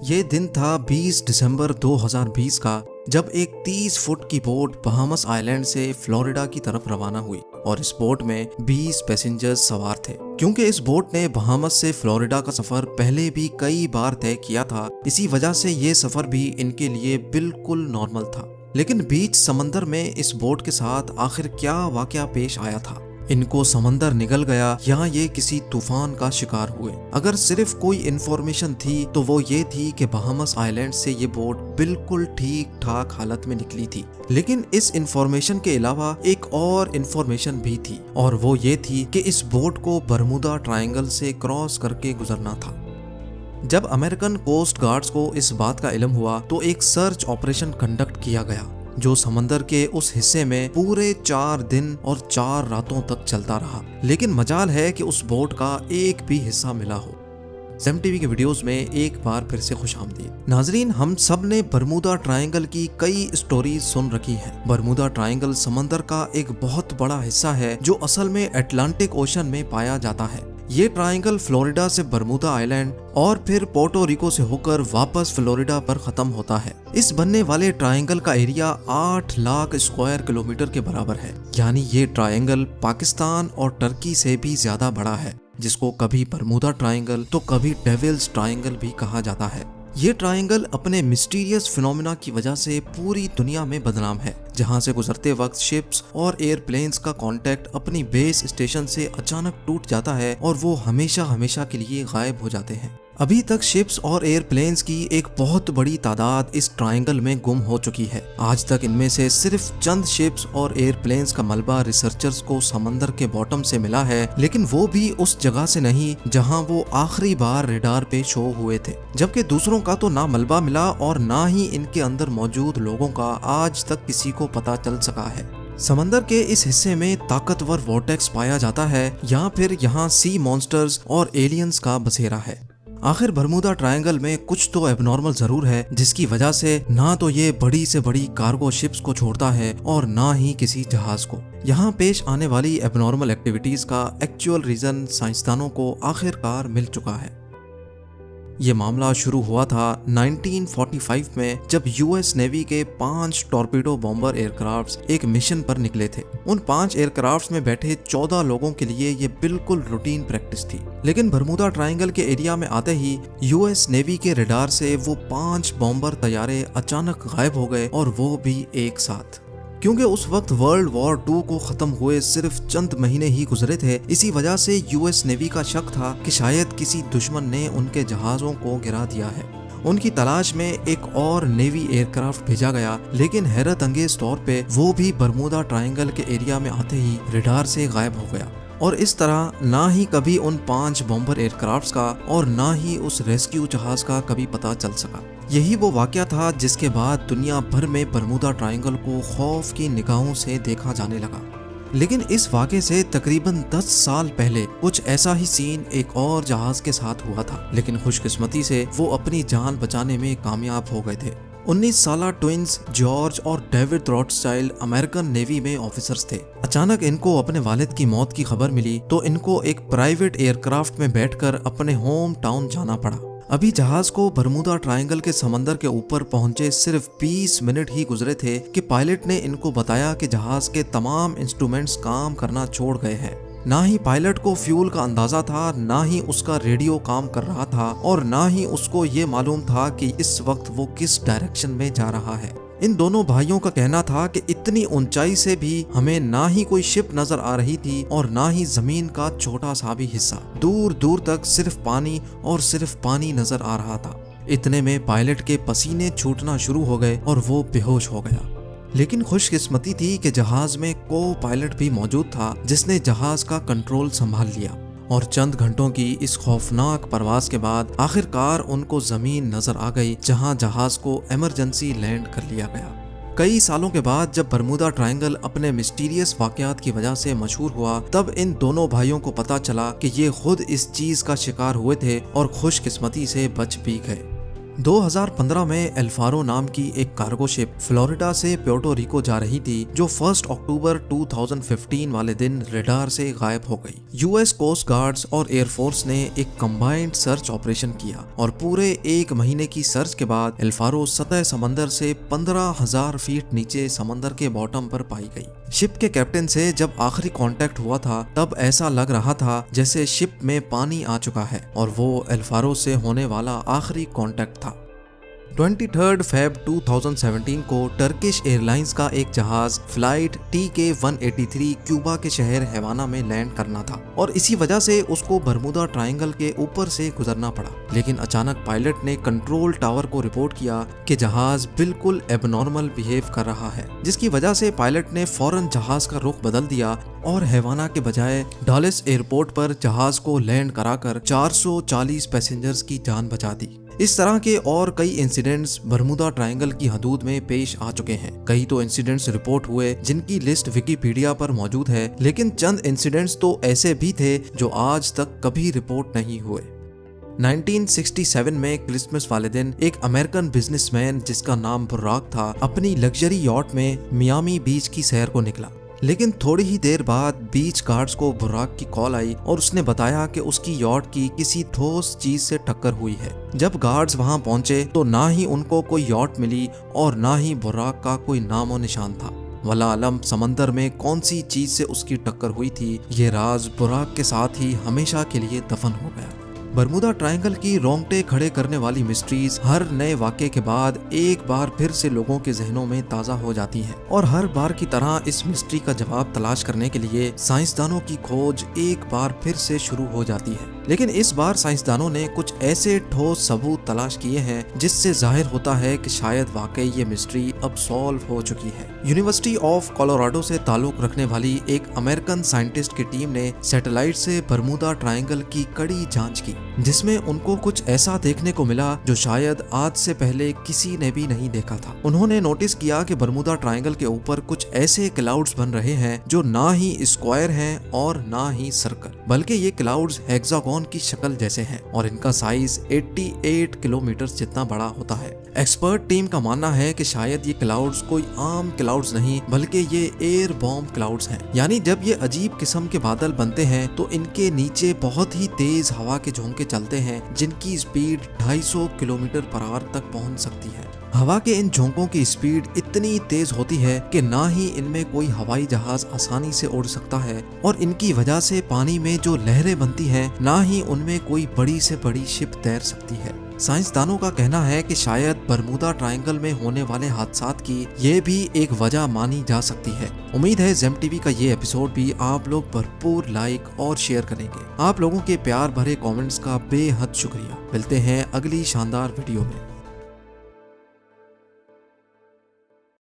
ये दिन था 20 दिसंबर 2020 का, जब एक 30 फुट की बोट बहामस आइलैंड से फ्लोरिडा की तरफ रवाना हुई और इस बोट में 20 पैसेंजर्स सवार थे। क्योंकि इस बोट ने बहामस से फ्लोरिडा का सफर पहले भी कई बार तय किया था, इसी वजह से ये सफर भी इनके लिए बिल्कुल नॉर्मल था। लेकिन बीच समंदर में इस बोट के साथ आखिर क्या वाकया पेश आया था? इनको समंदर निगल गया या ये किसी तूफान का शिकार हुए? अगर सिर्फ कोई इन्फॉर्मेशन थी तो वो ये थी कि बहामस आइलैंड से ये बोट बिल्कुल ठीक ठाक हालत में निकली थी। लेकिन इस इन्फॉर्मेशन के अलावा एक और इन्फॉर्मेशन भी थी, और वो ये थी कि इस बोट को बरमूदा ट्रायंगल से क्रॉस करके गुजरना था। जब अमेरिकन कोस्ट गार्ड्स को इस बात का इल्म हुआ तो एक सर्च ऑपरेशन कंडक्ट किया गया, जो समंदर के उस हिस्से में पूरे 4 दिन और 4 रातों तक चलता रहा। लेकिन मजाल है कि उस बोट का एक भी हिस्सा मिला हो। ज़ेम टीवी के वीडियोस में एक बार फिर से खुशामदीद। नाजरीन, हम सब ने बरमूदा ट्रायंगल की कई स्टोरीज सुन रखी हैं। बरमूदा ट्रायंगल समंदर का एक बहुत बड़ा हिस्सा है जो असल में अटलांटिक ओशन में पाया जाता है। ये ट्रायंगल फ्लोरिडा से बरमूदा आइलैंड और फिर पोर्टो रिको से होकर वापस फ्लोरिडा पर खत्म होता है। इस बनने वाले ट्रायंगल का एरिया 8 लाख स्क्वायर किलोमीटर के बराबर है। यानी ये ट्रायंगल पाकिस्तान और टर्की से भी ज्यादा बड़ा है, जिसको कभी बरमूदा ट्रायंगल तो कभी डेविल्स ट्रायंगल भी कहा जाता है। ये ट्रायंगल अपने मिस्टीरियस फिनोमेना की वजह से पूरी दुनिया में बदनाम है, जहां से गुजरते वक्त शिप्स और एयरप्लेन्स का कांटेक्ट अपनी बेस स्टेशन से अचानक टूट जाता है और वो हमेशा हमेशा के लिए गायब हो जाते हैं। अभी तक शिप्स और एयरप्लेन्स की एक बहुत बड़ी तादाद इस ट्रायंगल में गुम हो चुकी है। आज तक इनमें से सिर्फ चंद शिप्स और एयरप्लेन्स का मलबा रिसर्चर्स को समंदर के बॉटम से मिला है, लेकिन वो भी उस जगह से नहीं जहां वो आखिरी बार रेडार पे शो हुए थे। जबकि दूसरों का तो ना मलबा मिला और ना ही इनके अंदर मौजूद लोगों का आज तक किसी को पता चल सका है। समंदर के इस हिस्से में ताकतवर वोर्टेक्स पाया जाता है या फिर यहाँ सी मॉन्स्टर्स और एलियंस का बसेरा है। आखिर बरमूदा ट्रायंगल में कुछ तो एबनॉर्मल जरूर है, जिसकी वजह से ना तो ये बड़ी से बड़ी कार्गो शिप्स को छोड़ता है और ना ही किसी जहाज को। यहाँ पेश आने वाली एबनॉर्मल एक्टिविटीज का एक्चुअल रीजन साइंसदानों को आखिरकार मिल चुका है। ये मामला शुरू हुआ था 1945 में, जब यूएस नेवी के 5 टॉर्पीडो बॉम्बर एयरक्राफ्ट्स एक मिशन पर निकले थे। उन 5 एयरक्राफ्ट्स में बैठे 14 लोगों के लिए ये बिल्कुल रूटीन प्रैक्टिस थी। लेकिन बरमूदा ट्रायंगल के एरिया में आते ही यूएस नेवी के रडार से वो 5 बॉम्बर तैयारे अचानक गायब हो गए, और वो भी एक साथ। क्योंकि उस वक्त वर्ल्ड वॉर 2 को खत्म हुए सिर्फ चंद महीने ही गुजरे थे, इसी वजह से यूएस नेवी का शक था कि शायद किसी दुश्मन ने उनके जहाजों को गिरा दिया है। उनकी तलाश में एक और नेवी एयरक्राफ्ट भेजा गया, लेकिन हैरत अंगेज तौर पे वो भी बरमूदा ट्रायंगल के एरिया में आते ही रडार से गायब हो गया। और इस तरह ना ही कभी उन 5 बॉम्बर एयरक्राफ्ट्स का और ना ही उस रेस्क्यू जहाज का कभी पता चल सका। यही वो वाकया था जिसके बाद दुनिया भर में बरमूदा ट्रायंगल को खौफ की निगाहों से देखा जाने लगा। लेकिन इस वाकये से तकरीबन 10 साल पहले कुछ ऐसा ही सीन एक और जहाज के साथ हुआ था, लेकिन खुशकिस्मती से वो अपनी जान बचाने में कामयाब हो गए थे। 19 साला ट्विंस जॉर्ज और डेविड रॉथस्चाइल्ड अमेरिकन नेवी में ऑफिसर्स थे। अचानक इनको अपने वालिद की मौत की खबर मिली तो इनको एक प्राइवेट एयरक्राफ्ट में बैठकर अपने होम टाउन जाना पड़ा। अभी जहाज को बरमूदा ट्रायंगल के समंदर के ऊपर पहुंचे सिर्फ 20 मिनट ही गुजरे थे कि पायलट ने इनको बताया कि जहाज के तमाम इंस्ट्रूमेंट्स काम करना छोड़ गए हैं। ना ही पायलट को फ्यूल का अंदाजा था, ना ही उसका रेडियो काम कर रहा था, और ना ही उसको ये मालूम था कि इस वक्त वो किस डायरेक्शन में जा रहा है। इन दोनों भाइयों का कहना था कि इतनी ऊंचाई से भी हमें ना ही कोई शिप नजर आ रही थी और ना ही जमीन का छोटा सा भी हिस्सा। दूर दूर तक सिर्फ पानी और सिर्फ पानी नजर आ रहा था। इतने में पायलट के पसीने छूटना शुरू हो गए और वो बेहोश हो गया। लेकिन खुशकिस्मती थी कि जहाज में को पायलट भी मौजूद था, जिसने जहाज का कंट्रोल संभाल लिया, और चंद घंटों की इस खौफनाक परवाज के बाद आखिरकार उनको जमीन नजर आ गई, जहां जहाज को इमरजेंसी लैंड कर लिया गया। कई सालों के बाद जब बरमूदा ट्रायंगल अपने मिस्टीरियस वाकयात की वजह से मशहूर हुआ, तब इन दोनों भाइयों को पता चला कि ये खुद इस चीज का शिकार हुए थे और खुशकिस्मती से बच भी गए। 2015 में एल्फारो नाम की एक कार्गो शिप फ्लोरिडा से प्योर्टो रिको जा रही थी, जो 1 अक्टूबर 2015 वाले दिन रडार से गायब हो गई। यूएस कोस्ट गार्ड्स और एयरफोर्स ने एक कंबाइंड सर्च ऑपरेशन किया और पूरे 1 महीने की सर्च के बाद एल्फारो सतह समंदर से 15,000 फीट नीचे समंदर के बॉटम पर पाई गई। शिप के कैप्टन से जब आखिरी कांटेक्ट हुआ था तब ऐसा लग रहा था जैसे शिप में पानी आ चुका है और वो एल्फारो से होने वाला आखिरी कांटेक्ट था। 23 फेब 2017 को टर्किश एयरलाइंस का एक जहाज फ्लाइट TK-183 क्यूबा के शहर हैवाना में लैंड करना था और इसी वजह से उसको बरमुदा ट्रायंगल के ऊपर से गुजरना पड़ा। लेकिन अचानक पायलट ने कंट्रोल टावर को रिपोर्ट किया कि जहाज बिल्कुल एबनॉर्मल बिहेव कर रहा है, जिसकी वजह से पायलट ने फौरन जहाज का रुख बदल दिया और हैवाना के बजाय डॉलेस एयरपोर्ट पर जहाज को लैंड कराकर 440 पैसेंजर्स की जान बचा दी। इस तरह के और कई इंसिडेंट्स बरमुदा ट्रायंगल की हदूद में पेश आ चुके हैं। कई तो इंसिडेंट्स रिपोर्ट हुए जिनकी लिस्ट विकिपीडिया पर मौजूद है, लेकिन चंद इंसिडेंट्स तो ऐसे भी थे जो आज तक कभी रिपोर्ट नहीं हुए। 1967 में क्रिसमस वाले दिन एक अमेरिकन बिजनेसमैन जिसका नाम बुर्राक था अपनी लग्जरी यॉट में मियामी बीच की सैर को निकला। लेकिन थोड़ी ही देर बाद बीच गार्ड्स को बुर्राक की कॉल आई और उसने बताया कि उसकी यॉट की किसी ठोस चीज से टक्कर हुई है। जब गार्ड्स वहां पहुंचे तो ना ही उनको कोई यॉट मिली और ना ही बुर्राक का कोई नामो निशान था। वला आलम समंदर में कौन सी चीज से उसकी टक्कर हुई थी, ये राज बुर्राक के साथ ही हमेशा के लिए दफन हो गया। बरमुदा ट्रायंगल की रोंगटे खड़े करने वाली मिस्ट्रीज हर नए वाक़े के बाद एक बार फिर से लोगों के जहनों में ताज़ा हो जाती हैं और हर बार की तरह इस मिस्ट्री का जवाब तलाश करने के लिए साइंसदानों की खोज एक बार फिर से शुरू हो जाती है। लेकिन इस बार साइंसदानों ने कुछ ऐसे ठोस सबूत तलाश किए हैं जिससे जाहिर होता है कि शायद वाकई ये मिस्ट्री अब सॉल्व हो चुकी है। यूनिवर्सिटी ऑफ कोलोराडो से ताल्लुक रखने वाली एक अमेरिकन साइंटिस्ट की टीम ने सैटेलाइट से बरमुदा ट्रायंगल की कड़ी जांच की, जिसमें उनको कुछ ऐसा देखने को मिला जो शायद आज से पहले किसी ने भी नहीं देखा था। उन्होंने नोटिस किया कि बरमुदा ट्रायंगल के ऊपर कुछ ऐसे क्लाउड्स बन रहे हैं जो ना ही स्क्वायर हैं और ना ही सर्कल, बल्कि ये क्लाउड्स हेक्सागोन की शक्ल जैसे हैं और इनका साइज 88 किलोमीटर जितना बड़ा होता है। एक्सपर्ट टीम का मानना है कि शायद ये क्लाउड्स कोई आम क्लाउड्स नहीं बल्कि ये एयर बॉम्ब क्लाउड्स हैं। यानी जब ये अजीब किस्म के बादल बनते हैं तो इनके नीचे बहुत ही तेज हवा के झोंके चलते हैं जिनकी स्पीड 250 किलोमीटर पर आवर तक पहुंच सकती है। हवा के इन झोंकों की स्पीड इतनी तेज होती है कि ना ही इनमें कोई हवाई जहाज आसानी से उड़ सकता है और इनकी वजह से पानी में जो लहरें बनती हैं ना ही उनमें कोई बड़ी से बड़ी शिप तैर सकती है। साइंसदानों का कहना है कि शायद बरमुदा ट्रायंगल में होने वाले हादसात की ये भी एक वजह मानी जा सकती है। उम्मीद है जेम टीवी का ये एपिसोड भी आप लोग भरपूर लाइक और शेयर करेंगे। आप लोगों के प्यार भरे कमेंट्स का बेहद शुक्रिया। मिलते हैं अगली शानदार वीडियो में।